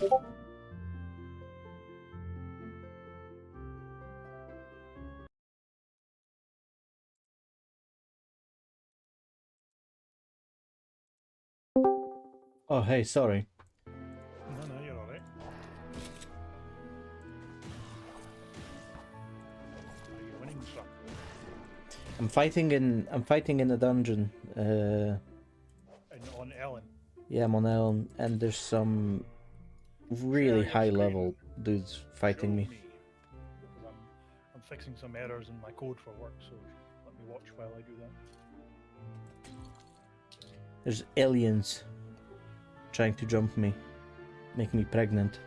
Oh, hey, sorry. No, you're alright. Are you winning, son? I'm fighting in a dungeon. And on Elin. Yeah, I'm on Elin, and there's some really Share your high screen. level dudes fighting Show me. because I'm fixing some errors in my code for work, so let me watch while I do that. There's aliens trying to jump me, make me pregnant.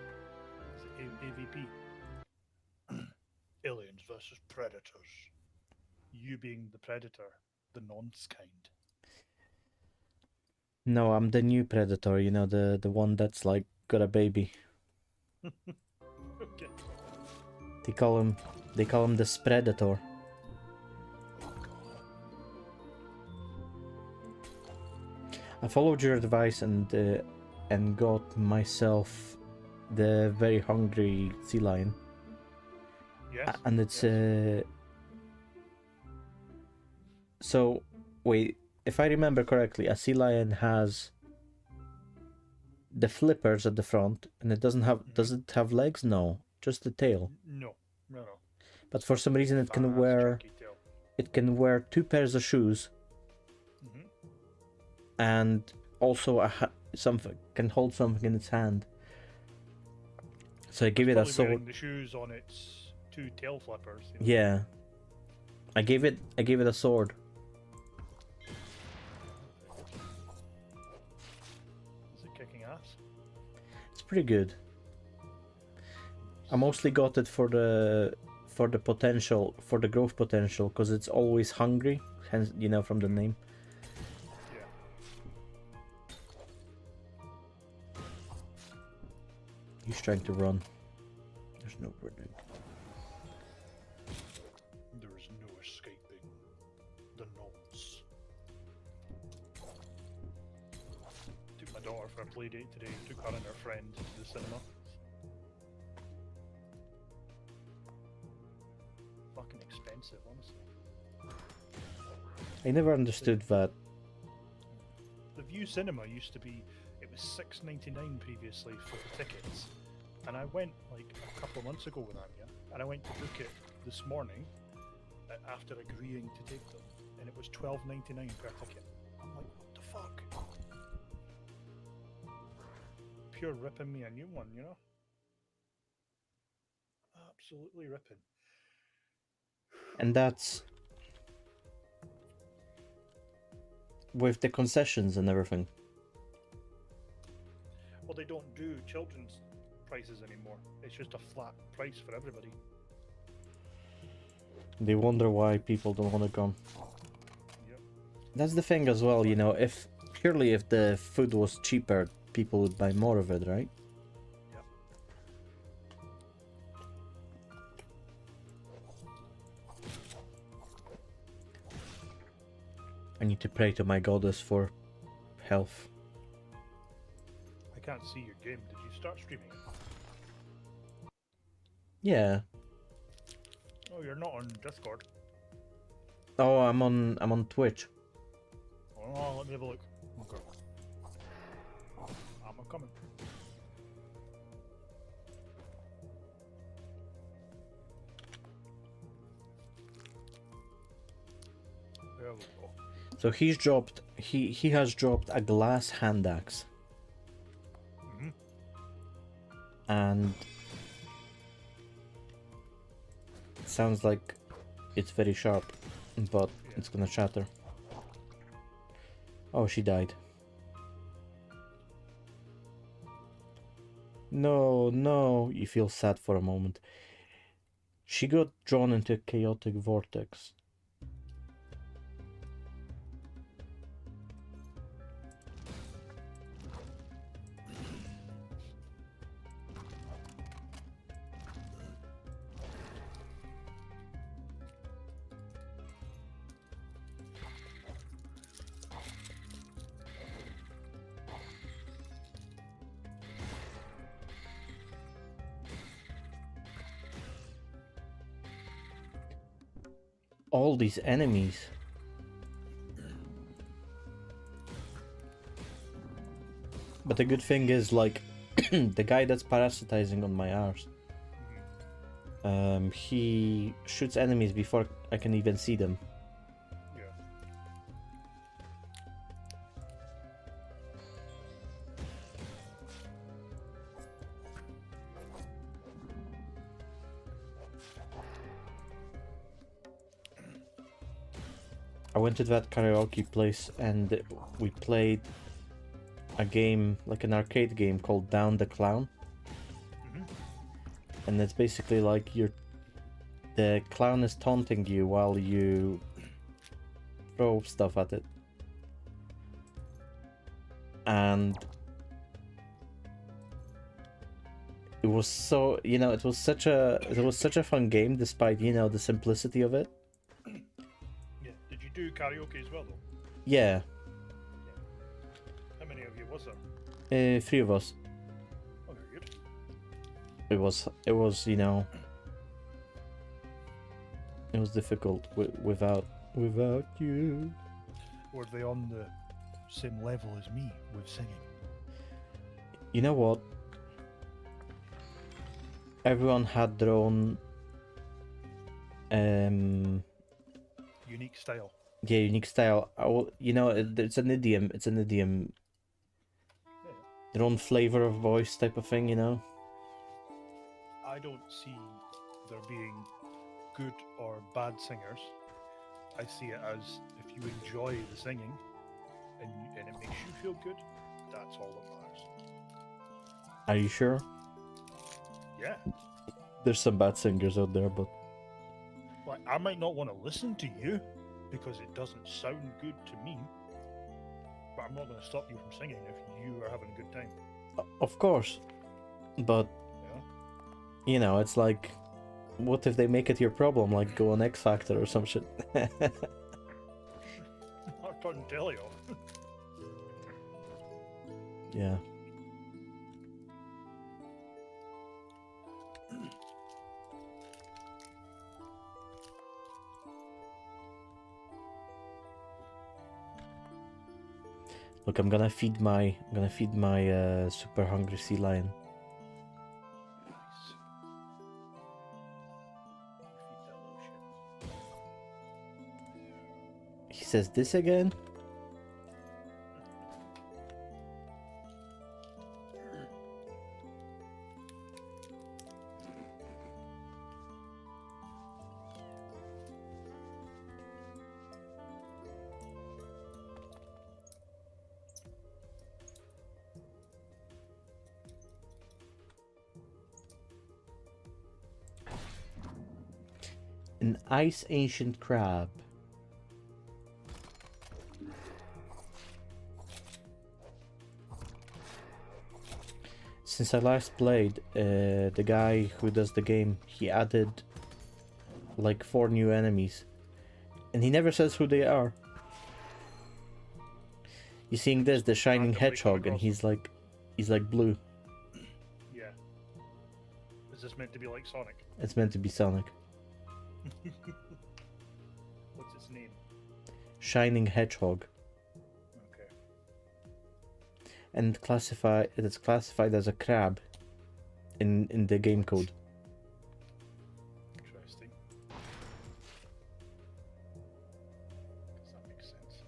Is it AVP? Aliens versus predators. You being the predator, the nonce kind. No, I'm the new predator, you know, the one that's like got a baby. Okay. They call him the Spredator. Oh god. I followed your advice and got myself the very hungry sea lion. Yes. And it's yes. So wait, if I remember correctly, a sea lion has the flippers at the front, and it doesn't have. Does it have legs? No, just the tail. No. No. But for some reason, it can Fast, wear. chunky tail. It can wear 2 pairs of shoes, and also something can hold something in its hand. So I give it a Probably sword. wearing the shoes on its two tail flippers. You know? Yeah. I gave it a sword. Is it kicking ass? It's pretty good. I mostly got it for the potential, for the growth potential, because it's always hungry, hence, you know, from the name. Yeah. He's trying to run. There's no running. There is no escaping the nonce. Took my daughter for a play date today. Took her and her friend to the cinema. Fucking expensive, honestly. I never understood that. The View Cinema used to be, it was $6.99 previously for the tickets, and I went like a couple of months ago with Anya, and I went to book it this morning after agreeing to take them, and it was $12.99 per ticket. I'm like, what the fuck? Pure ripping me a new one, you know? Absolutely ripping. And that's with the concessions and everything. Well, they don't do children's prices anymore. It's just a flat price for everybody. They wonder why people don't want to come. Yep. That's the thing as well, you know, if the food was cheaper, people would buy more of it, right? Yep. I need to pray to my goddess for health. I can't see your game. Did you start streaming it? Yeah. Oh, you're not on Discord. Oh, I'm on Twitch. Oh, let me have a look. Okay. I'm coming. There we go. So he has dropped a glass hand axe. And it sounds like it's very sharp, but it's gonna shatter. Oh, she died. No, you feel sad for a moment. She got drawn into a chaotic vortex. all these enemies. But the good thing is, like, the guy that's parasitizing on my arse, he shoots enemies before I can even see them. Yeah. I went to that karaoke place and we played a game, like an arcade game called Down the Clown. And it's basically like the clown is taunting you while you throw stuff at it. And it was so, it was such a fun game despite, the simplicity of it. Yeah. Did you do karaoke as well, though? Yeah. How many of you was there? 3 of us. Oh, very good. It was, it was difficult without you. Were they on the same level as me with singing? You know what? Everyone had their own Unique style. yeah, unique style. It's an idiom. Yeah. Their own flavor of voice type of thing, I don't see there being good or bad singers. I see it as if you enjoy the singing and it makes you feel good, that's all that matters. Are you sure? Yeah. There's some bad singers out there, but Like, I might not want to listen to you because it doesn't sound good to me, but I'm not going to stop you from singing if you are having a good time. of course. But Yeah. it's like, what if they make it your problem? Like, go on X Factor or some shit. I couldn't tell you. Yeah. Look, I'm gonna feed my super hungry sea lion. Nice. Feed that little shit. He says this again? An ice ancient crab. Since I last played, the guy who does the game, he added like 4 new enemies. And he never says who they are. You seeing this, the shining Randomly come hedgehog, and across he's like blue. Yeah. Is this meant to be like Sonic? It's meant to be Sonic. What's its name? Shining hedgehog. Okay. And it's classified as a crab in the game code. Interesting. Does that make sense?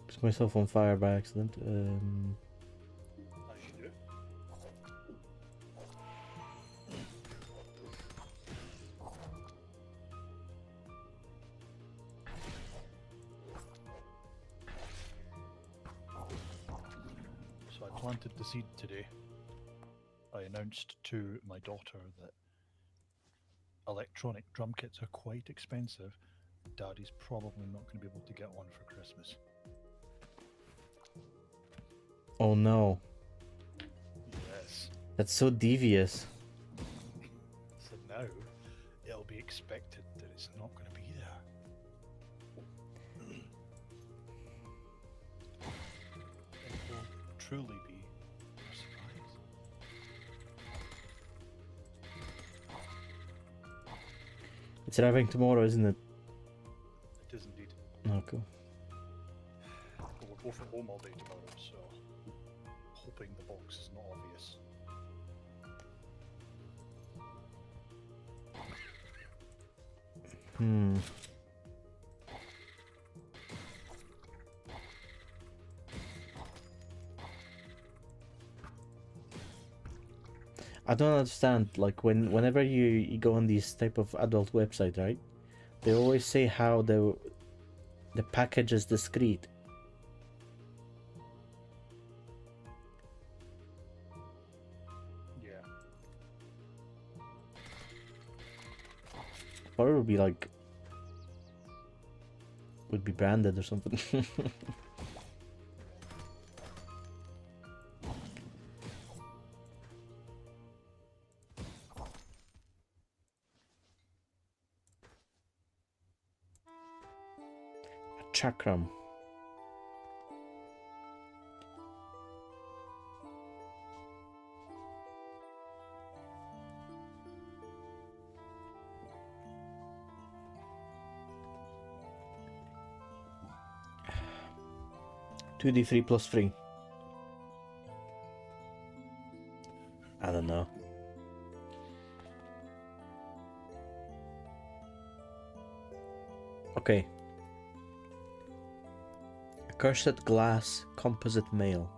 Put myself on fire by accident. As you do. So I planted the seed today. I announced to my daughter that electronic drum kits are quite expensive. Daddy's probably not going to be able to get one for Christmas. Oh no, Yes. that's so devious. So now it'll be expected that it's not going to be there. It will truly be a surprise. It's arriving tomorrow, isn't it? It is indeed. Oh, cool. But we're both at home all day tomorrow, so hoping the box is not obvious. Hmm. I don't understand. Like whenever you go on these type of adult website, right? They always say how the package is discreet. Yeah. Or it would be like would be branded or something. Chakram. $2d3 plus 3. I don't know. Okay. Accursed glass composite mail.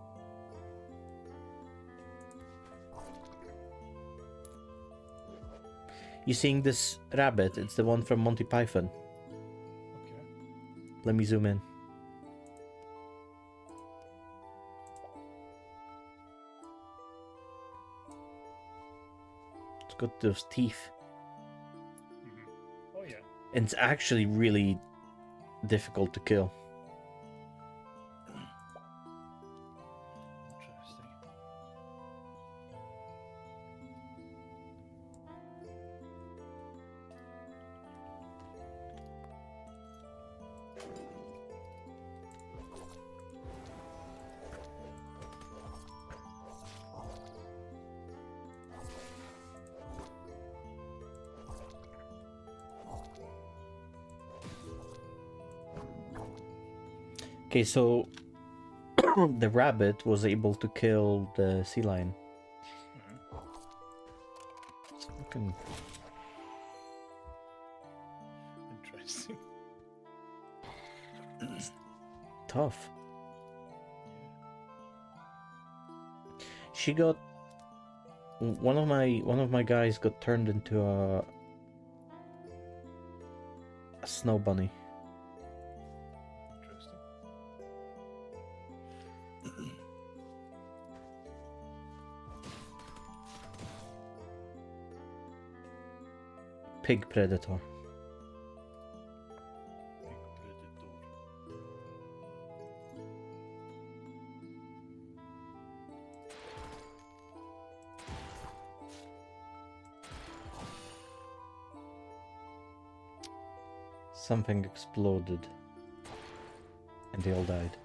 You seeing this rabbit? It's the one from Monty Python. Okay. Let me zoom in. It's got those teeth. Oh yeah. And it's actually really difficult to kill. Interesting. Okay, so the rabbit was able to kill the sea lion. It's fucking Interesting. tough. She got one of my guys got turned into a snow bunny. Interesting. Pig predator. Big predator. Something exploded. And they all died.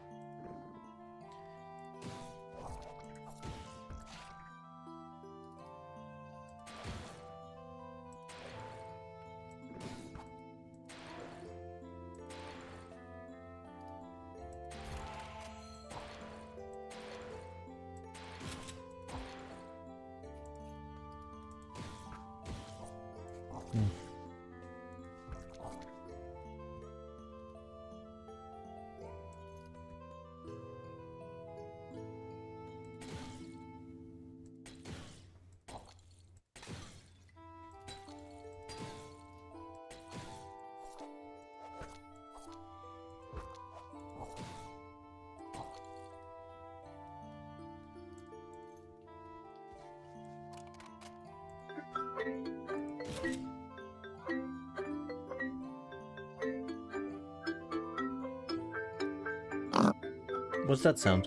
What's that sound?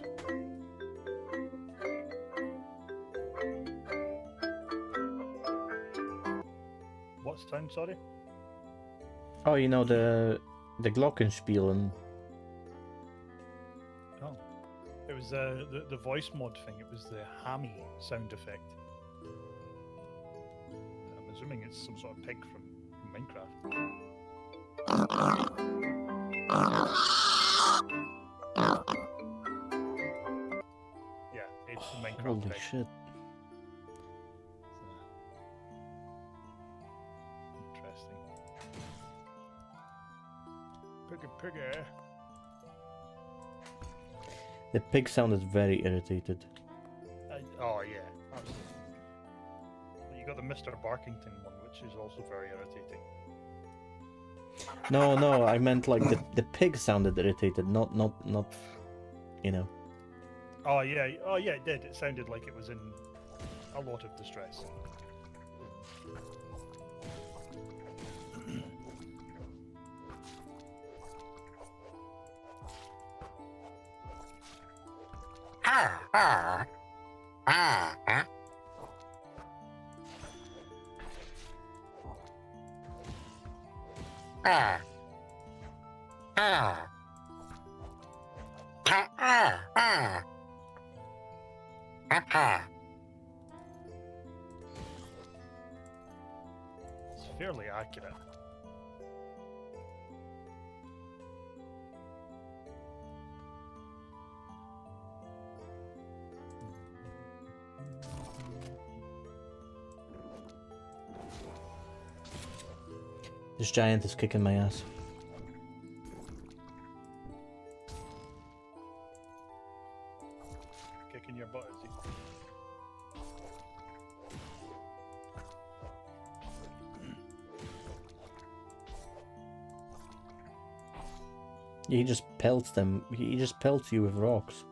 What sound, sorry? Oh, you know the glockenspiel and Oh. It was the voice mod thing. It was the hammy sound effect. I'm assuming it's some sort of pig from Minecraft. Yeah, it's the Minecraft Holy pig. shit. Interesting. Piggy. The pig sounded very irritated. Oh yeah, absolutely. But you got the Mr. Barkington one, which is also very irritating. No, I meant like the pig sounded irritated, not, you know. Oh yeah, it did. It sounded like it was in a lot of distress. It's fairly accurate. This giant is kicking my ass. Kicking your butt, is he? He just pelts them. He just pelts you with rocks.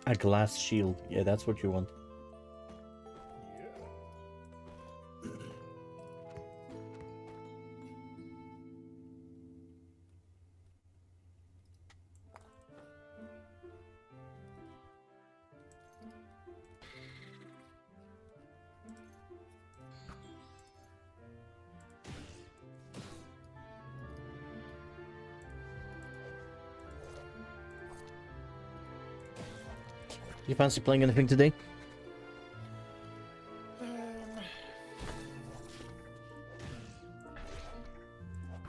A glass shield. Yeah, that's what you want. You fancy playing anything today?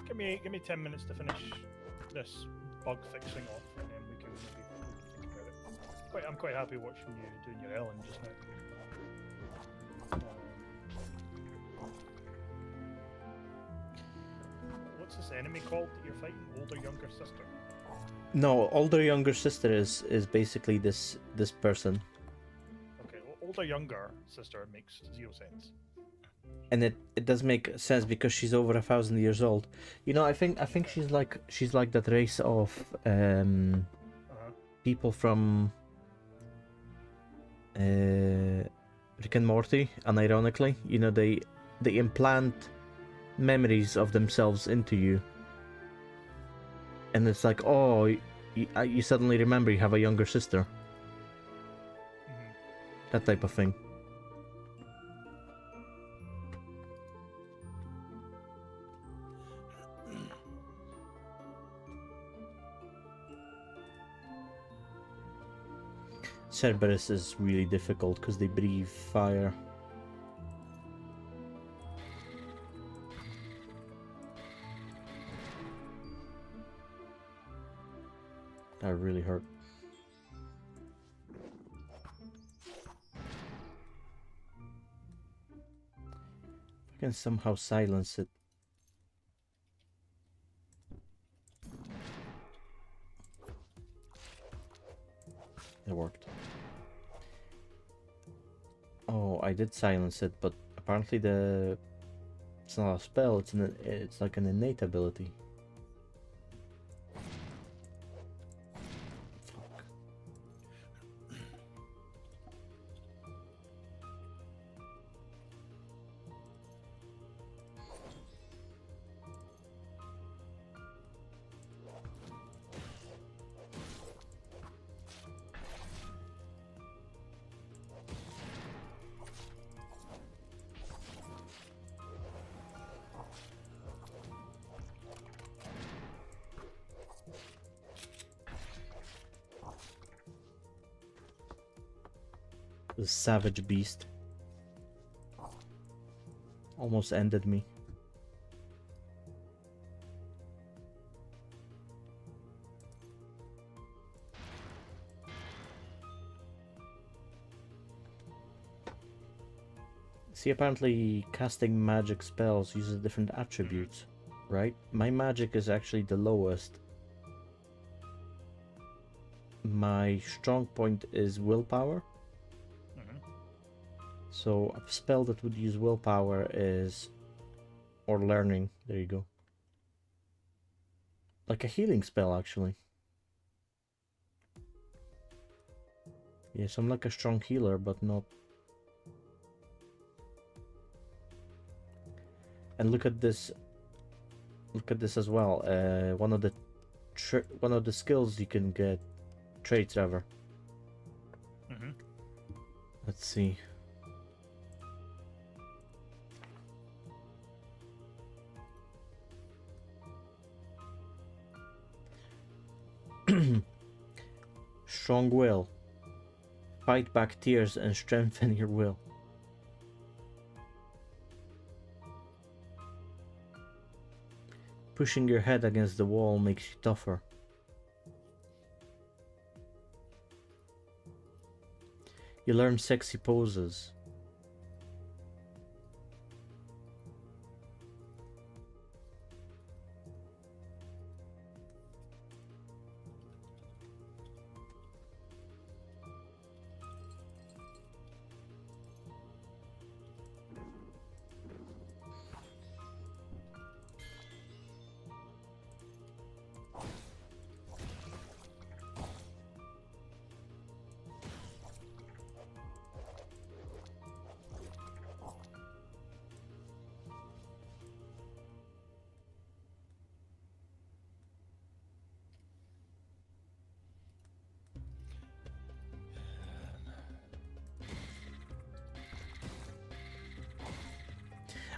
Give me 10 minutes to finish this bug fixing off, and then we can think about it. I'm quite happy watching you doing your Elin just now. What's this enemy called that you're fighting? Older, younger sister? No, older younger sister is basically this person, Okay, well, older, younger sister makes zero sense. and it does make sense because she's over 1,000 years old. You know, I think she's like that race of people from Rick and Morty, and ironically, you know, they implant memories of themselves into you, and it's like, oh, you suddenly remember you have a younger sister, that type of thing. Cerberus is really difficult because they breathe fire. That really hurt. I can somehow silence it. It worked. Oh, I did silence it, but apparently it's not a spell. It's like an innate ability. Fuck. The savage beast. Almost ended me. See, apparently casting magic spells uses different attributes, right? My magic is actually the lowest. My strong point is willpower. So a spell that would use willpower is... or learning, there you go. Like a healing spell, actually. Yes, I'm like a strong healer, but not... And look at this. Look at this as well. One of the skills you can get traits ever. Let's see. Strong will. Fight back tears and strengthen your will. Pushing your head against the wall makes you tougher. You learn sexy poses.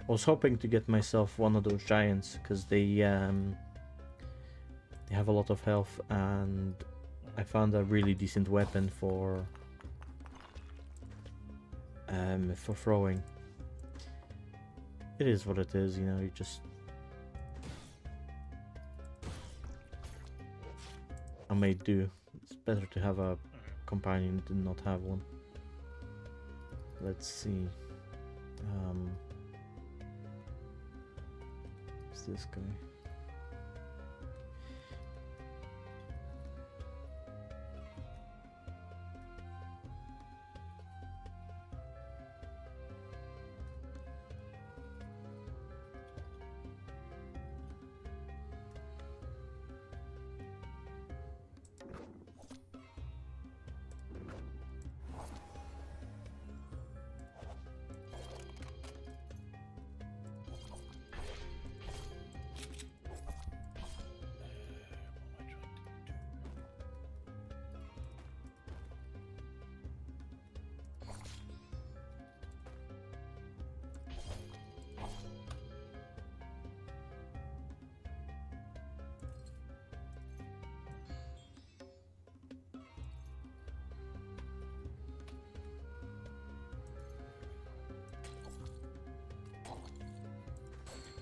I was hoping to get myself one of those giants because they have a lot of health, and I found a really decent weapon for throwing. It is what it is, you know. You just I may do. It's better to have a companion than not have one. Let's see. What's this guy?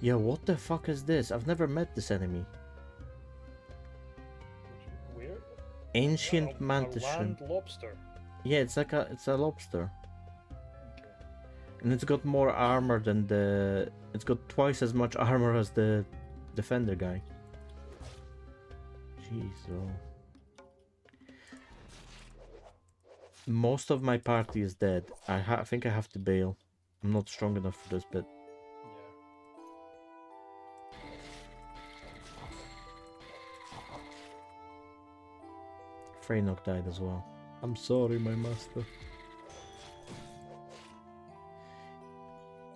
Yeah, what the fuck is this? I've never met this enemy. Where? Ancient mantis land shrimp. lobster. Yeah, it's a lobster. Okay. And it's got more armor than the... It's got twice as much armor as the defender guy. Jeez, oh. Most of my party is dead. I think I have to bail. I'm not strong enough for this bit. Freynok died as well. I'm sorry, my master.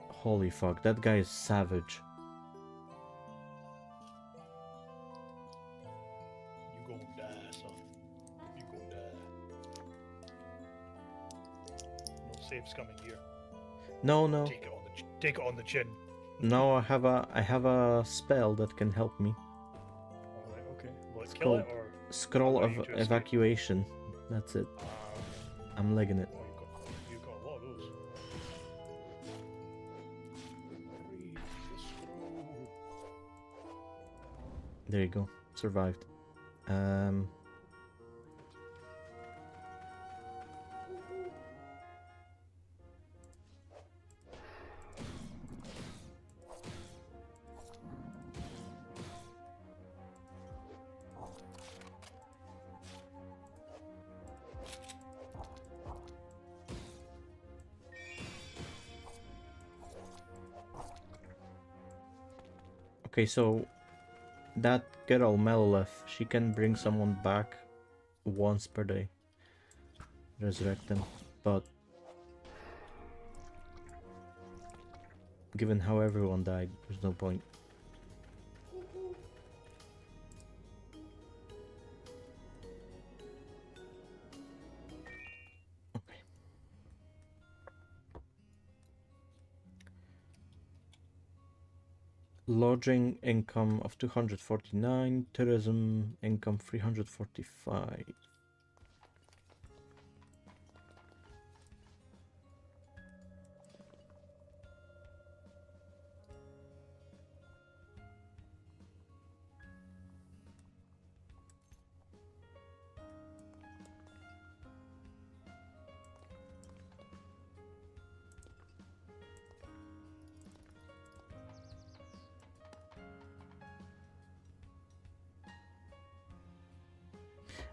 Holy fuck, that guy is savage. You gon' die, son. You gon' die. No saves coming here. No, no. Take it on the chin. No, I have a spell that can help me. Alright, okay. Will it It's kill called it or Scroll allow of you to escape? Evacuation. That's it. I'm legging it. Oh, you There you go. Survived. Okay, so that girl Melolith, she can bring someone back once per day. Resurrect them. But given how everyone died, there's no point. Okay. Lodging income of 249, tourism income 345.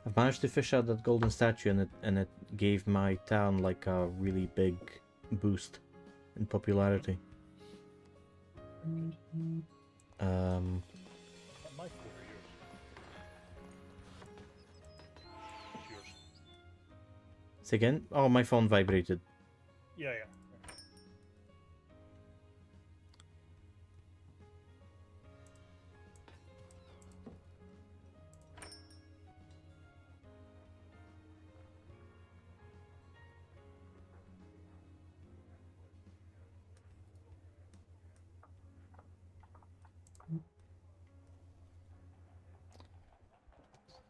I've managed to fish out that golden statue, and it gave my town like a really big boost in popularity. At my phone or yours? It's yours. Say again? Oh, my phone vibrated. Yeah.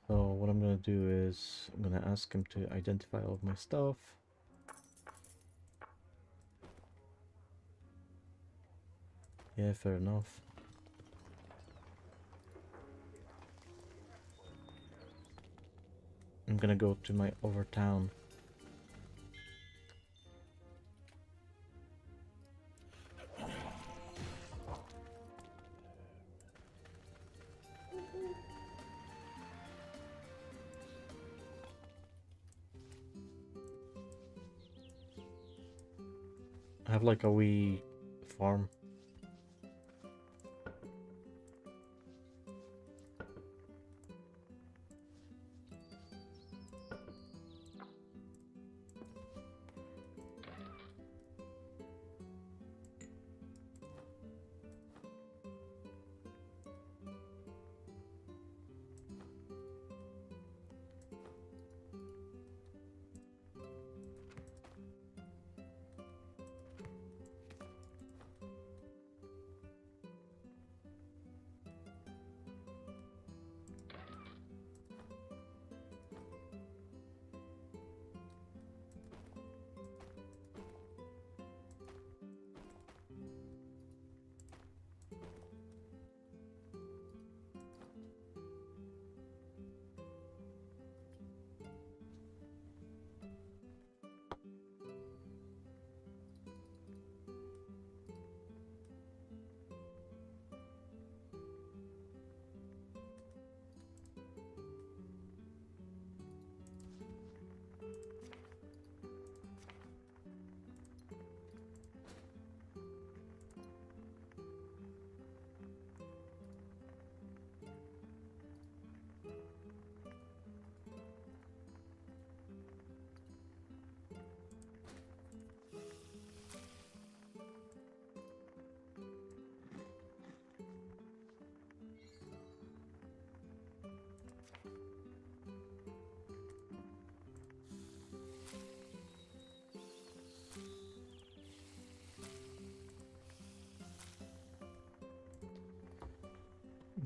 So what I'm gonna do is I'm gonna ask him to identify all of my stuff. Yeah, fair enough. I'm gonna go to my overtown. I have like a wee farm.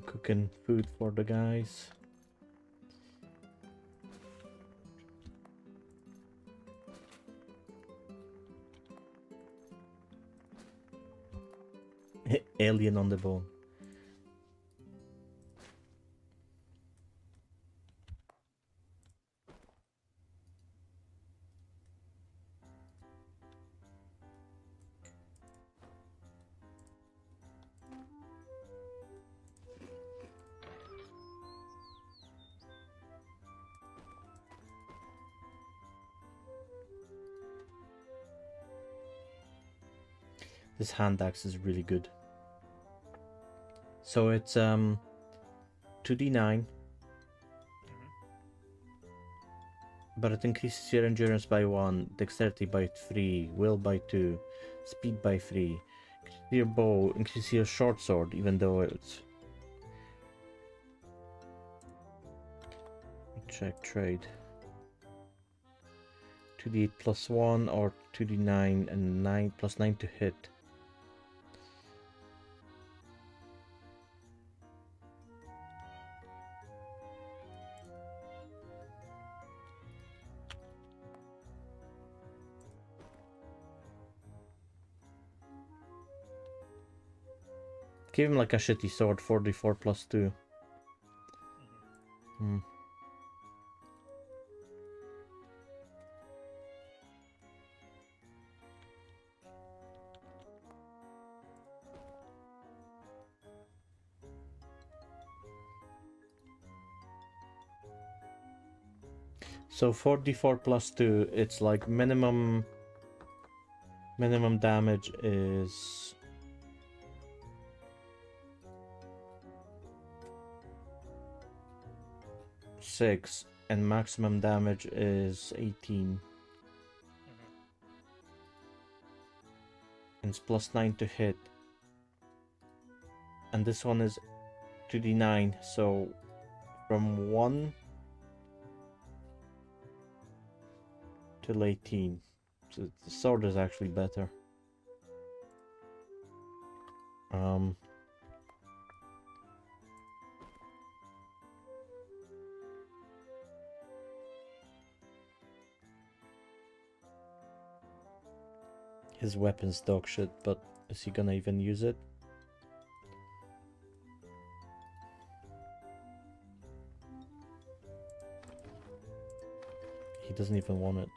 Cooking food for the guys. Alien on the bone. This hand axe is really good. So it's 2d9, but it increases your endurance by 1, dexterity by 3, will by 2, speed by 3. Your bow increases your short sword, even though it's... Check trade. 2d8 plus 1 or 2d9 and 9 plus 9 to hit. Give him like a shitty sword, 4d4 plus 2. Hmm. So 4d4 plus 2, it's like minimum damage is 6 and maximum damage is 18. And it's plus 9 to hit. And this one is 2d9, so from 1 till 18. So the sword is actually better. His weapon's dog shit, but is he gonna even use it? He doesn't even want it.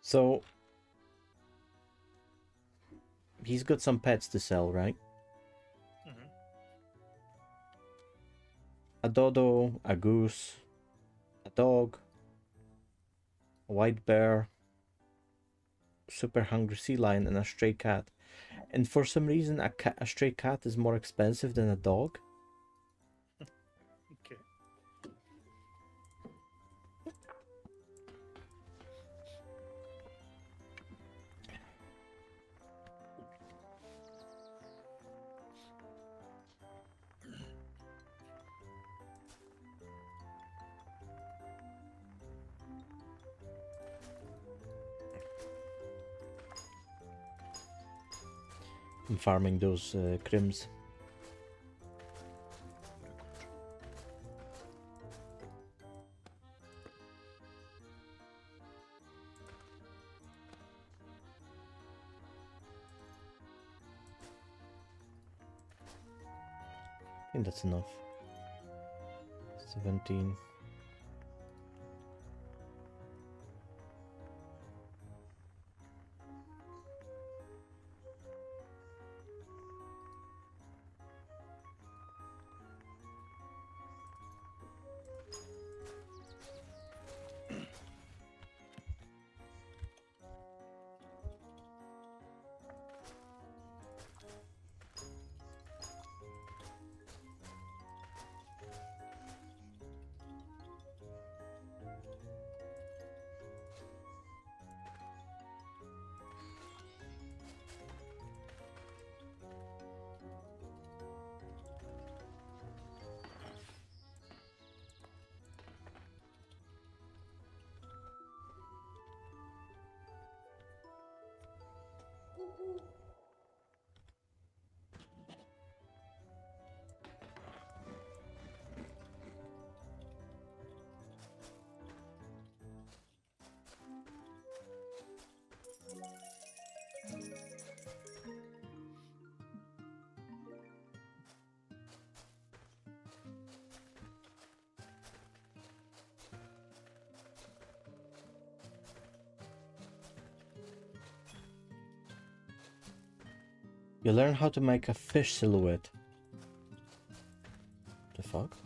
So he's got some pets to sell, right? A dodo, a goose, a dog, a white bear, super hungry sea lion, and a stray cat. And for some reason, a stray cat is more expensive than a dog. Okay. I'm farming those crims. I think that's enough. 17. You learn how to make a fish silhouette. The fuck?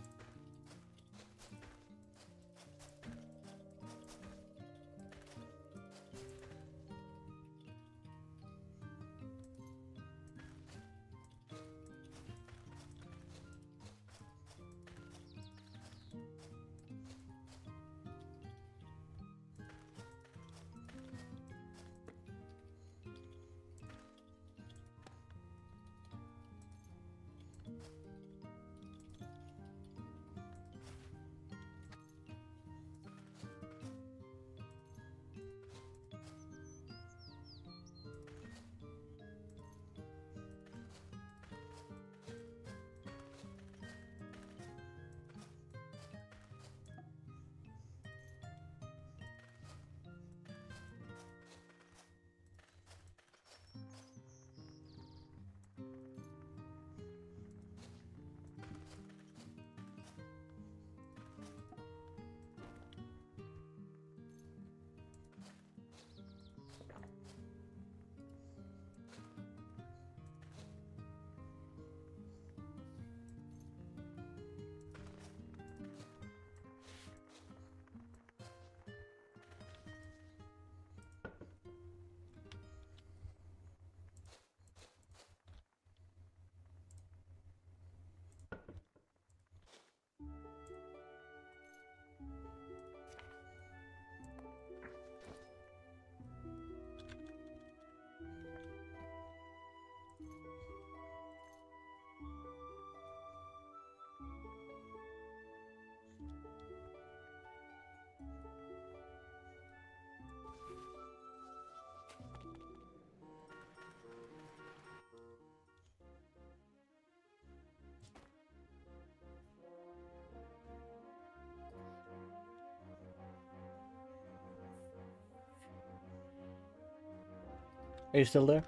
Are you still there?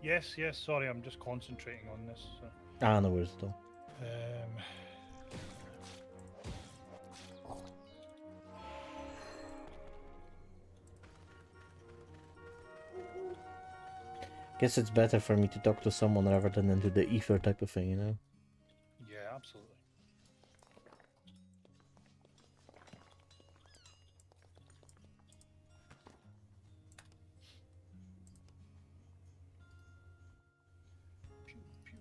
Yes, yes. Sorry, I'm just concentrating on this. So. Ah, no worries at all. Um, Guess it's better for me to talk to someone rather than into the ether type of thing, you know? yeah, absolutely. Pew, pew.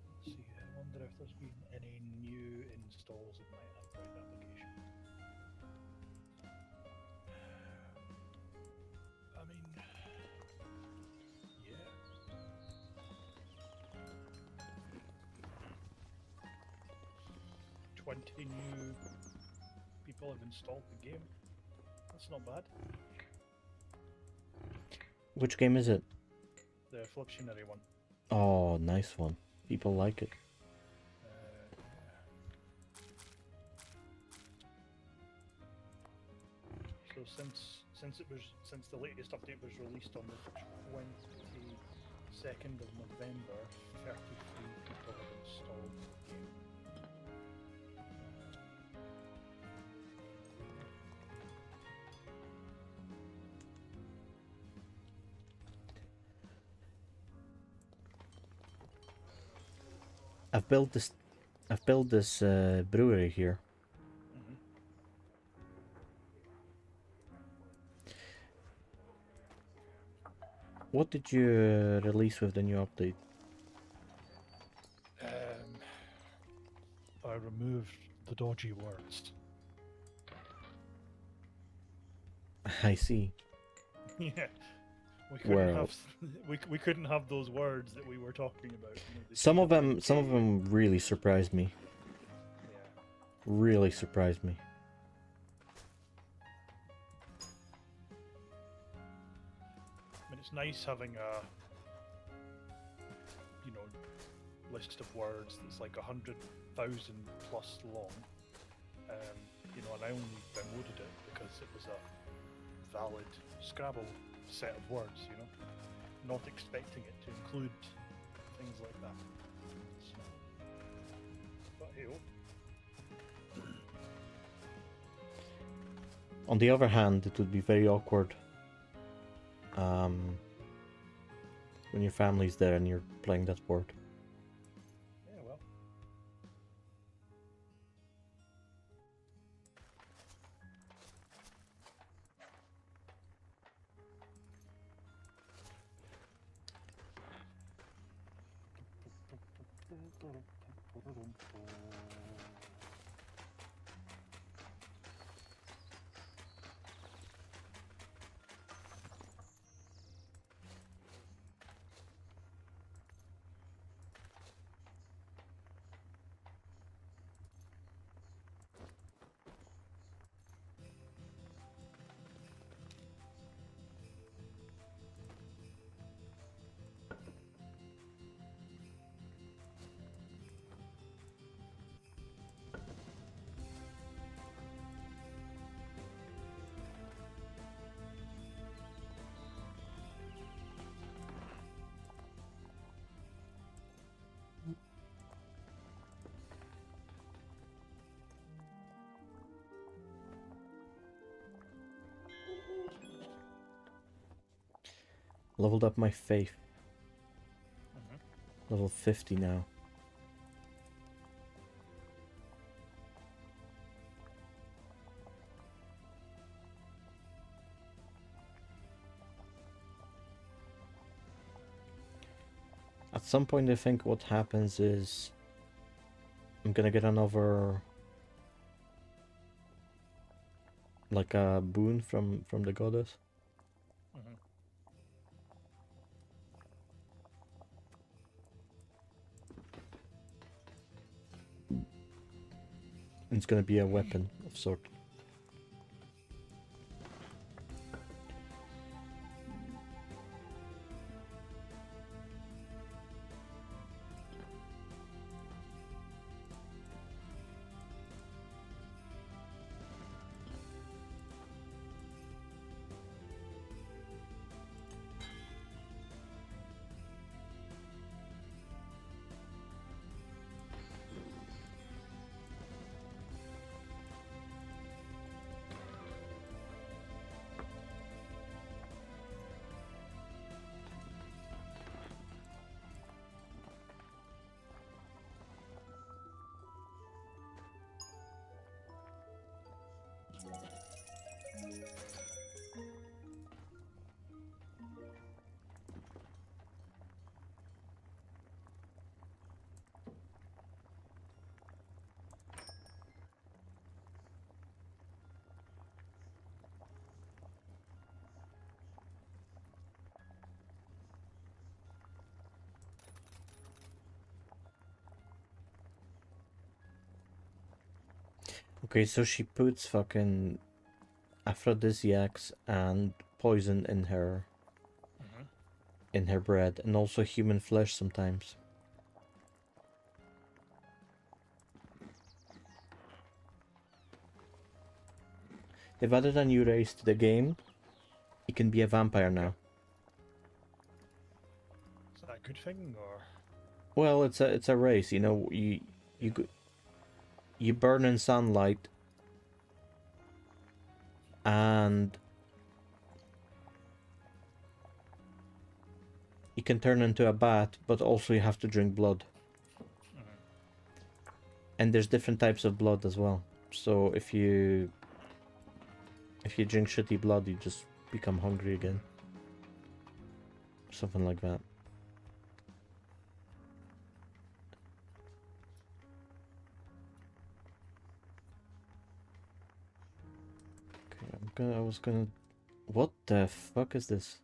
Let's see, I wonder if there's been any new installs in my Android application. I mean, yeah. 20 new people have installed the game. That's not bad. Which game is it? The Fluxionary one. Oh, nice one. People like it. So since the latest update was released on the 22nd of November, 33 people have installed the game. I've built this brewery here. Mm-hmm. What did you release with the new update? I removed the dodgy words. I see. Yeah, we couldn't Well, have we couldn't have those words that we were talking about. You know, they some should of have been them really surprised me. Yeah. really surprised me. I mean, it's nice having a, list of words that's like 100,000 plus long. And I only downloaded it because it was a valid Scrabble set of words, not expecting it to include things like that. So, but hey, On the other hand, it would be very awkward when your family's there and you're playing that board. yeah, well. Leveled up my faith. Mm-hmm. Level 50 now. At some point I think what happens is I'm gonna get another like a boon from the goddess. Mm-hmm. It's gonna be a weapon of sort. Okay, so she puts fucking aphrodisiacs and poison Mm-hmm. in her bread, and also human flesh sometimes. They've added a new race to the game. You can be a vampire now. Is that a good thing, or? Well, it's a race. You burn in sunlight, and you can turn into a bat, but also you have to drink blood. Mm-hmm. And there's different types of blood as well. So if you drink shitty blood, you just become hungry again. Something like that. Okay, I was gonna... What the fuck is this?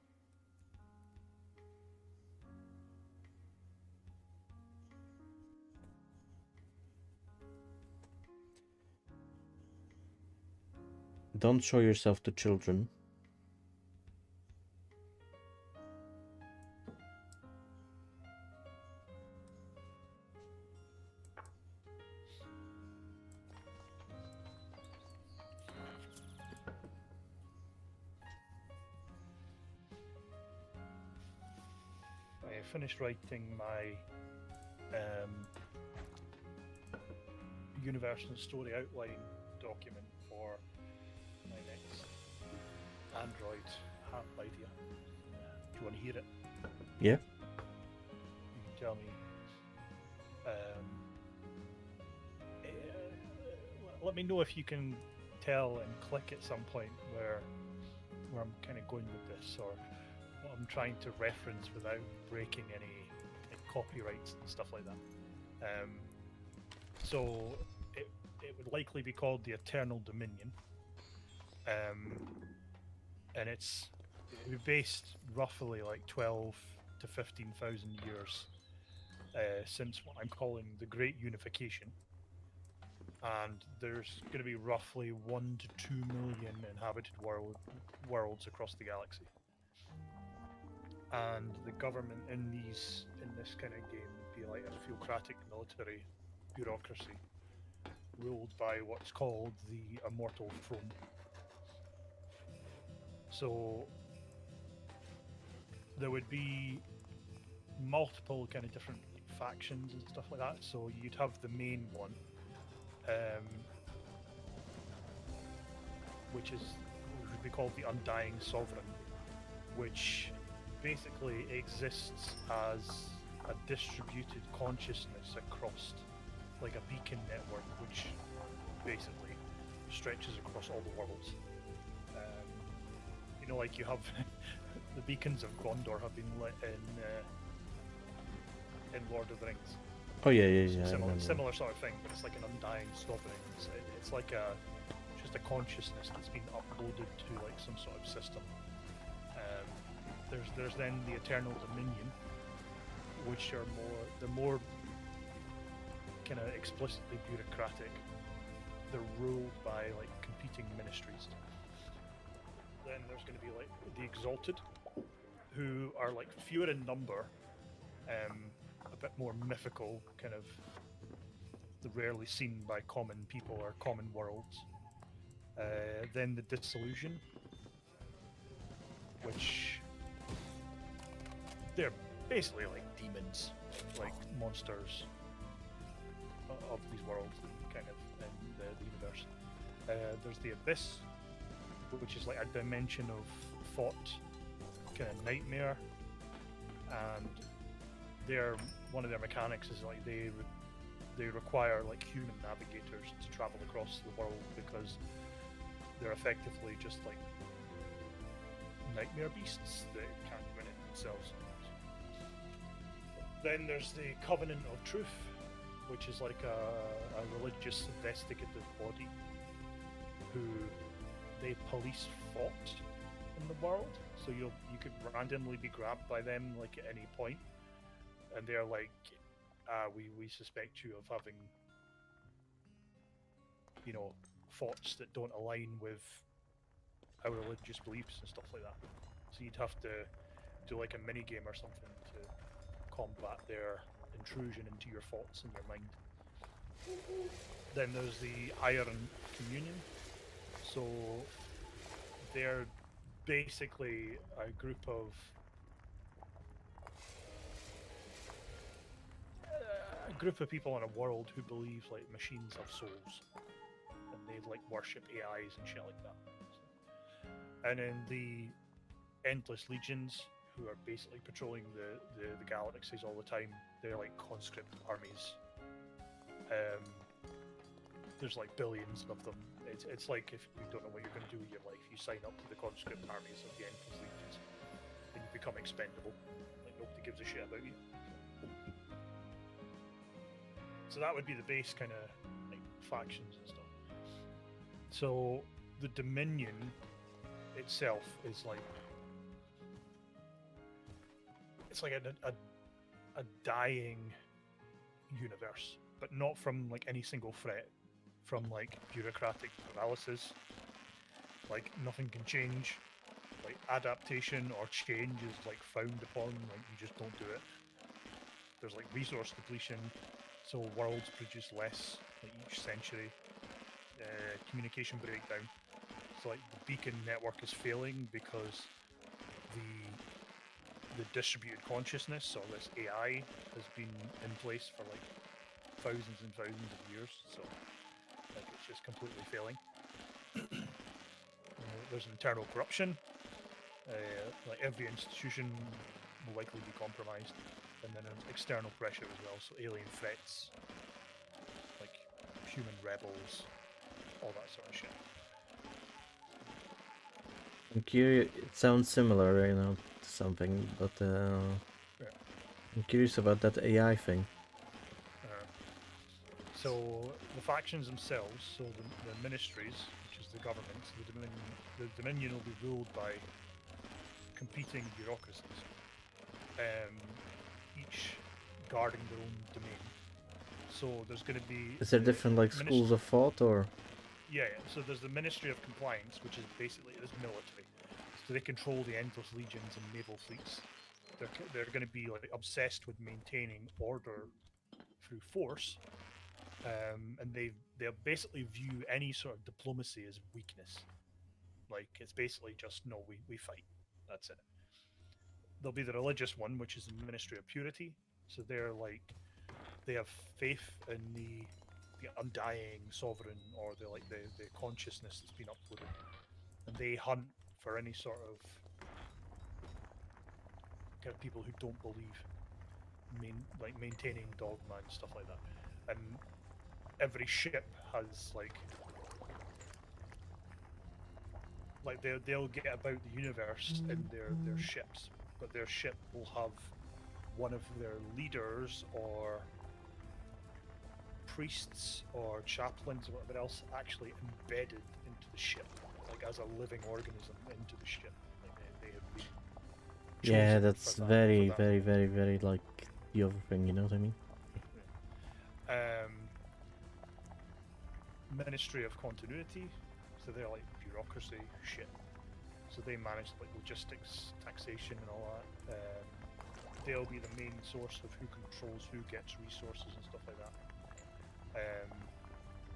Don't show yourself to children. I finished writing my universal story outline document for my next Android app idea. Do you want to hear it? Yeah. You can tell me. Let me know if you can tell and click at some point where I'm kind of going with this, or what I'm trying to reference without breaking any copyrights and stuff like that. So it would likely be called the Eternal Dominion, and it would be based roughly like 12 to 15,000 years since what I'm calling the Great Unification. And there's going to be roughly 1 to 2 million inhabited worlds across the galaxy. And the government in this kind of game would be like a theocratic military bureaucracy ruled by what's called the Immortal Throne. So there would be multiple kind of different factions and stuff like that. So you'd have the main one, which would be called the Undying Sovereign, which basically exists as a distributed consciousness across like a beacon network, which basically stretches across all the worlds. You know, like you have the beacons of Gondor have been lit in Lord of the Rings. Oh yeah. Similar sort of thing, but it's like an undying sovereign. It's like just a consciousness that's been uploaded to like some sort of system. There's then the Eternal Dominion, which are more kind of explicitly bureaucratic. They're ruled by like competing ministries. Then there's going to be like the Exalted, who are like fewer in number, a bit more mythical, kind of rarely seen by common people or common worlds. Then the Disillusion, which they're basically like demons, like monsters of these worlds, kind of in the universe. There's the Abyss, which is like a dimension of thought, kind of nightmare, and one of their mechanics is like they require like human navigators to travel across the world because they're effectively just like nightmare beasts that can't win it themselves. Then there's the Covenant of Truth, which is like a religious investigative body who they police thought in the world. So you could randomly be grabbed by them like at any point, and they're like, we suspect you of having, you know, thoughts that don't align with our religious beliefs and stuff like that. So you'd have to do like a mini game or something to combat their intrusion into your thoughts and your mind. Then there's the Iron Communion. So they're basically a group of people in a world who believe like machines have souls, and they like worship AIs and shit like that. And then the Endless Legions, who are basically patrolling the galaxies all the time. They're like conscript armies. There's like billions of them. It's like if you don't know what you're going to do with your life, you sign up to the conscript armies of the Endless Legions, and you become expendable. Like nobody gives a shit about you. So that would be the base kind of like factions and stuff. So the Dominion itself is like it's like a dying universe, but not from like any single threat, from like bureaucratic paralysis, Like nothing can change. Like adaptation or change is like frowned upon. Like you just don't do it. There's like resource depletion, so worlds produce less like each century. Communication breakdown. So like the beacon network is failing because the distributed consciousness or this AI has been in place for like thousands and thousands of years. So like it's just completely failing. There's internal corruption. Like every institution will likely be compromised, and then there's external pressure as well. So alien threats, like human rebels, all that sort of shit. I'm curious. It sounds similar right now to something, but Yeah. I'm curious about that AI thing. Uh, so the factions themselves, so the ministries, which is the government, the Dominion will be ruled by competing bureaucracies, each guarding their own domain. So there's going to be Is there different like schools of thought, or? Yeah, so there's the Ministry of Compliance, which is basically this military. So they control the Endless Legions and naval fleets. They're going to be like obsessed with maintaining order through force, and they'll basically view any sort of diplomacy as weakness. Like it's basically just no, we fight. That's it. There'll be the religious one, which is the Ministry of Purity. So they're like they have faith in the undying sovereign or the consciousness that's been uploaded, and they hunt for any sort of kind of people who don't believe, like maintaining dogma and stuff like that. And every ship has like they'll get about the universe in their ships, but their ship will have one of their leaders or priests or chaplains or whatever else actually embedded into the ship, like as a living organism into the ship. Like they have been Yeah, chosen that's for that, very, for that very, role. very, very like the other thing. You know what I mean? Ministry of Continuity, so they're like bureaucracy shit. So they manage like logistics, taxation, and all that. They'll be the main source of who controls who gets resources and stuff like that.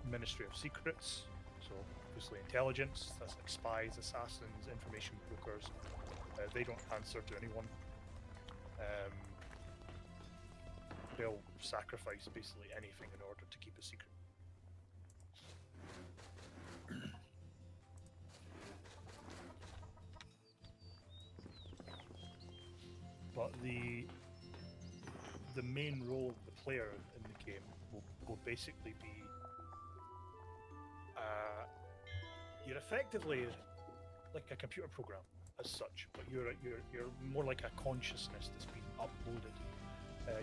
Ministry of Secrets, so obviously intelligence, that's like spies, assassins, information brokers. They don't answer to anyone. They'll sacrifice basically anything in order to keep a secret. But the main role of the player in the game will basically be you're effectively like a computer program as such, but you're more like a consciousness that's been uploaded.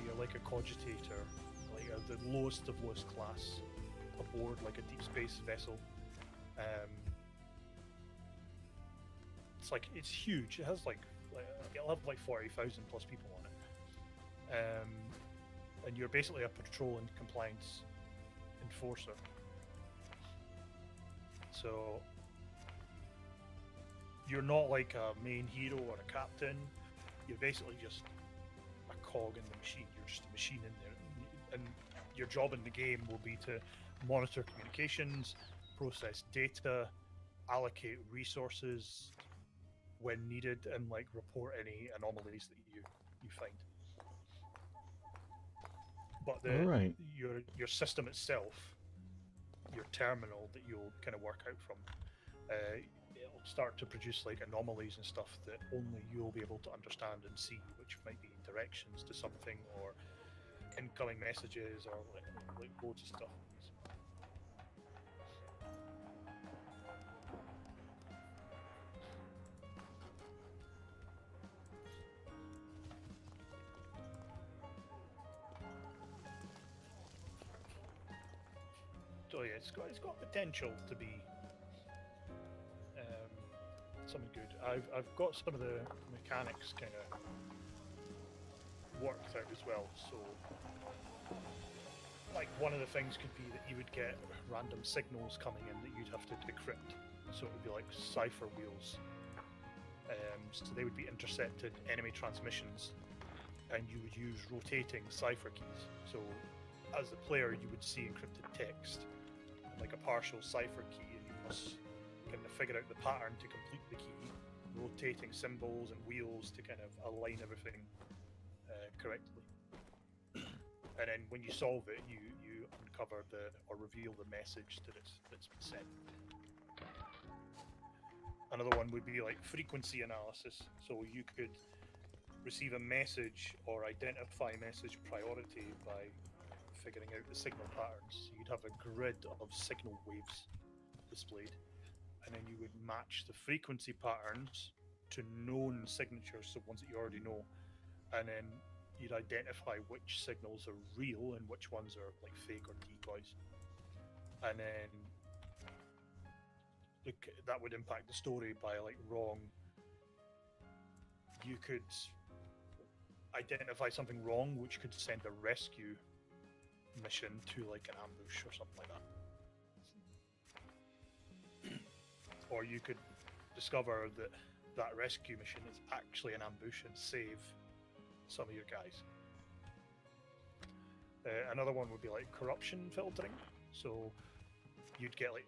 You're like a cogitator, like the lowest of lowest class aboard like a deep space vessel. It's huge. It has it'll have like 40,000 plus people on it, and you're basically a patrol and compliance enforcer. So you're not like a main hero or a captain. You're basically just a cog in the machine. You're just a machine in there, and your job in the game will be to monitor communications, process data, allocate resources when needed, and like report any anomalies that you find. But All right. your system itself, your terminal that you'll kind of work out from, it'll start to produce like anomalies and stuff that only you'll be able to understand and see, which might be directions to something or incoming messages or like loads of stuff. So yeah, it's got potential to be something good. I've got some of the mechanics kind of worked out as well. So like one of the things could be that you would get random signals coming in that you'd have to decrypt. So it would be like cipher wheels. So they would be intercepted enemy transmissions, and you would use rotating cipher keys. So as a player, you would see encrypted text, and like a partial cipher key, and you must kind of figure out the pattern to complete the key, rotating symbols and wheels to kind of align everything correctly. And then when you solve it, you uncover or reveal the message that's been sent. Another one would be like frequency analysis. So you could receive a message or identify message priority by figuring out the signal patterns. So you'd have a grid of signal waves displayed, and then you would match the frequency patterns to known signatures, so ones that you already know, and then you'd identify which signals are real and which ones are like fake or decoys. And then that would impact the story by like wrong. You could identify something wrong, which could send a rescue mission to like an ambush or something like that. Or you could discover that that rescue mission is actually an ambush and save some of your guys. Another one would be like corruption filtering. So you'd get like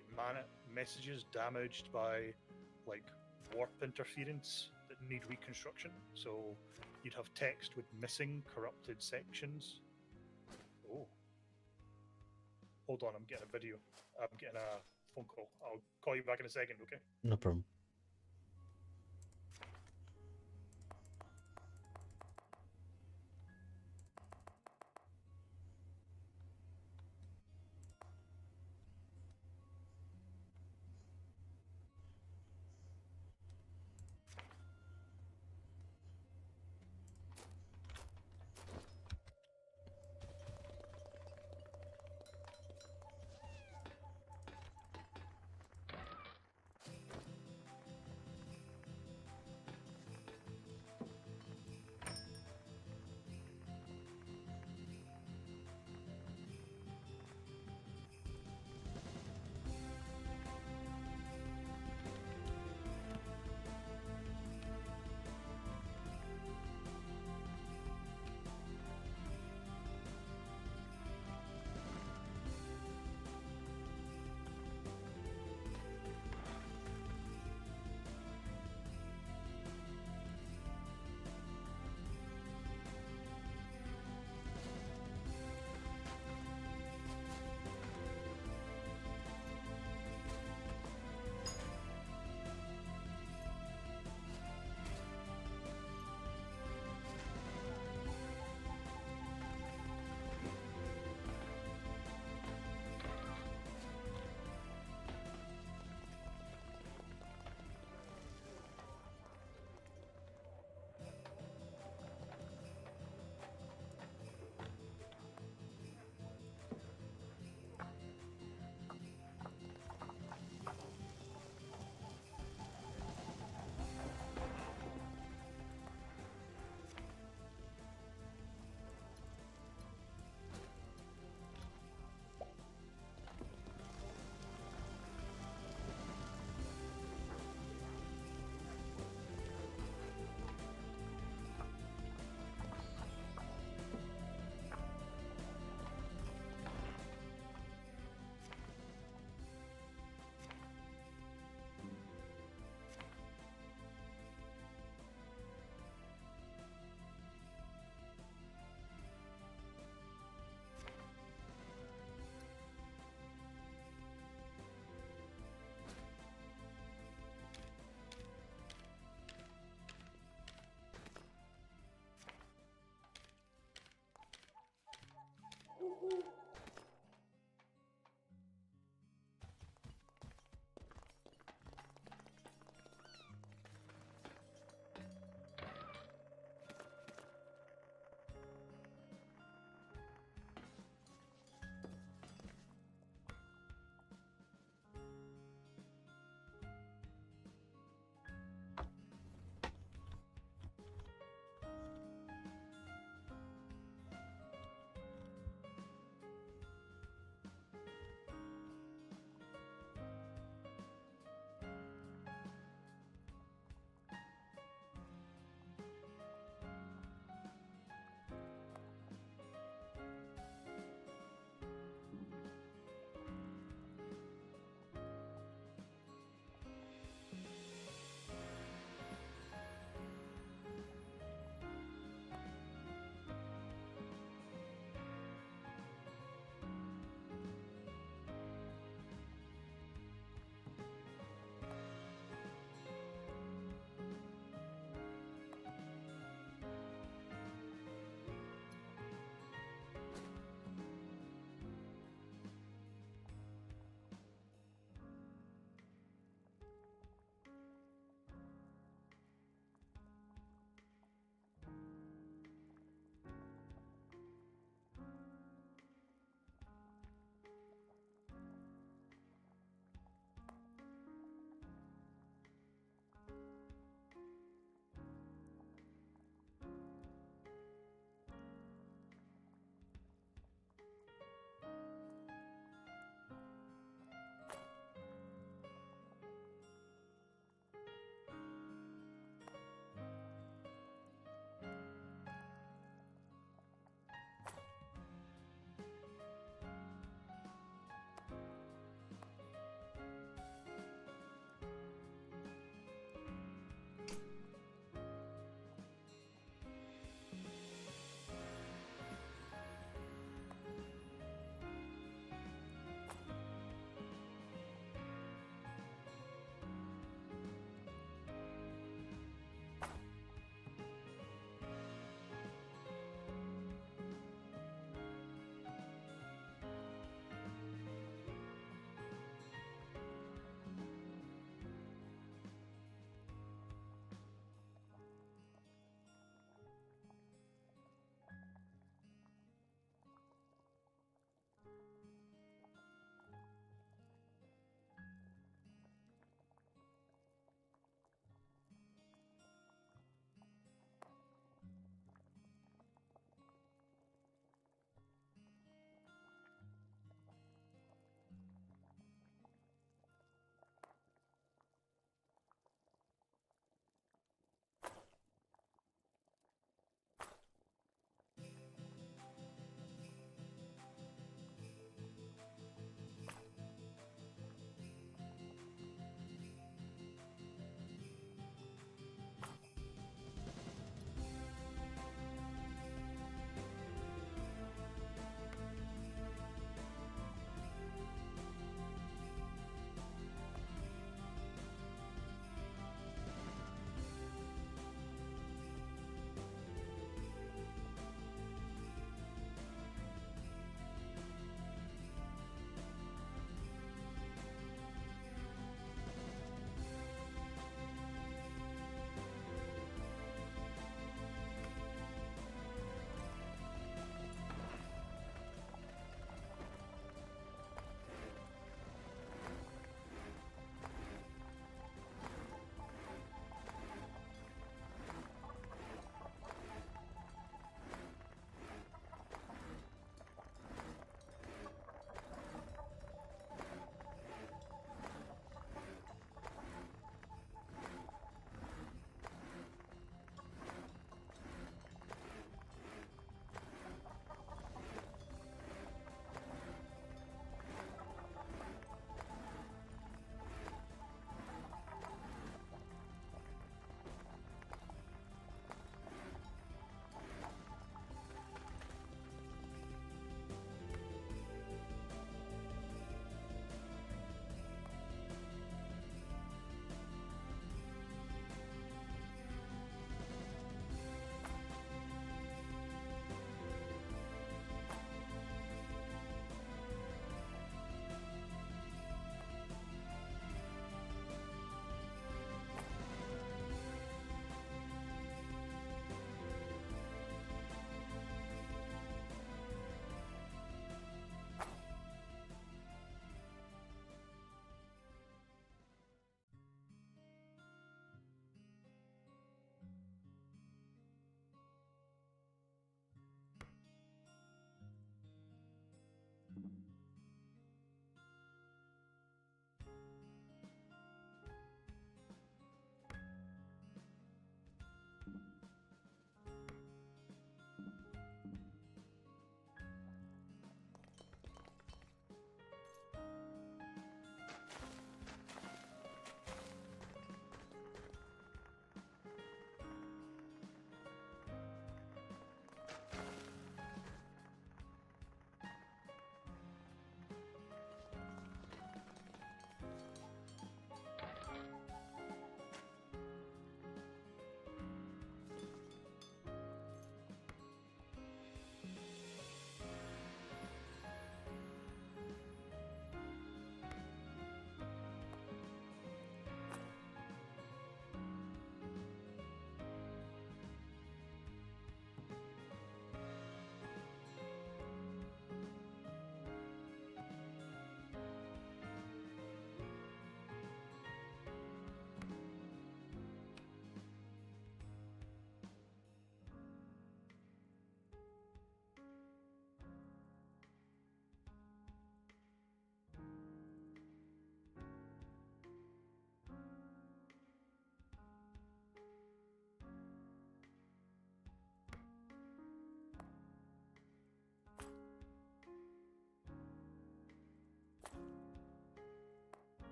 messages damaged by like warp interference that need reconstruction. So you'd have text with missing corrupted sections. Oh, hold on, I'm getting a video. I'm getting a phone call. I'll call you back in a second, okay? No problem.